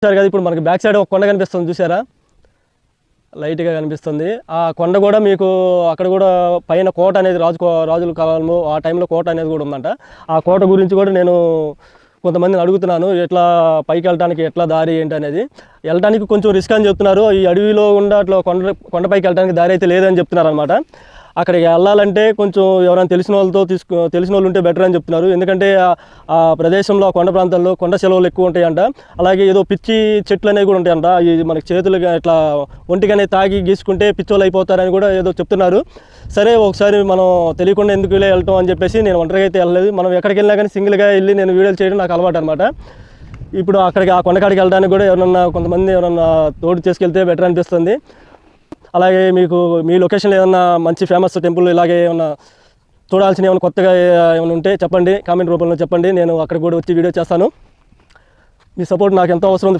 చూసారు కదా, ఇప్పుడు మనకి బ్యాక్ సైడ్ ఒక కొండ కనిపిస్తుంది చూసారా, లైట్గా కనిపిస్తుంది. ఆ కొండ కూడా మీకు అక్కడ కూడా పైన కోట అనేది రాజుల కాలము ఆ టైంలో కోట అనేది కూడా ఉందంట. ఆ కోట గురించి కూడా నేను కొంతమందిని అడుగుతున్నాను, ఎట్లా పైకి వెళ్ళడానికి ఎట్లా దారి ఏంటి అనేది. వెళ్ళడానికి కొంచెం రిస్క్ అని చెప్తున్నారు. ఈ అడవిలో ఉండ అట్లా కొండపైకి వెళ్ళడానికి దారి అయితే లేదని చెప్తున్నారు అనమాట. అక్కడికి వెళ్ళాలంటే కొంచెం ఎవరైనా తెలిసిన వాళ్ళు ఉంటే బెటర్ అని చెప్తున్నారు. ఎందుకంటే ఆ ప్రదేశంలో ఆ కొండ ప్రాంతాల్లో కొండ సెలవులు ఎక్కువ ఉంటాయంట. అలాగే ఏదో పిచ్చి చెట్లు అనేవి కూడా ఉంటాయంట. ఇది మనకి చేతులుగా ఇట్లా ఒంటిగానే తాగి గీసుకుంటే పిచ్చోళ్ళు అయిపోతారని కూడా ఏదో చెప్తున్నారు. సరే ఒకసారి మనం తెలియకుండా ఎందుకు వెళ్ళటం అని చెప్పేసి నేను ఒంటరిగా అయితే వెళ్ళలేదు. మనం ఎక్కడికి వెళ్ళినా కానీ సింగిల్గా వెళ్ళి నేను వీడియోలు చేయడం నాకు అలవాటు అనమాట. ఇప్పుడు అక్కడికి ఆ కొండకాడికి వెళ్ళడానికి కూడా కొంతమంది ఎవరన్నా తోడు చేసుకెళ్తే బెటర్ అనిపిస్తుంది. అలాగే మీకు మీ లొకేషన్లో ఏమన్నా మంచి ఫేమస్ టెంపుల్ ఇలాగే ఏమన్నా చూడాల్సిన ఏమైనా కొత్తగా ఏమైనా ఉంటే చెప్పండి, కామెంట్ రూపంలో చెప్పండి. నేను అక్కడికి కూడా వచ్చి వీడియో చేస్తాను. మీ సపోర్ట్ నాకు ఎంతో అవసరం ఉంది ఫ్రెండ్స్.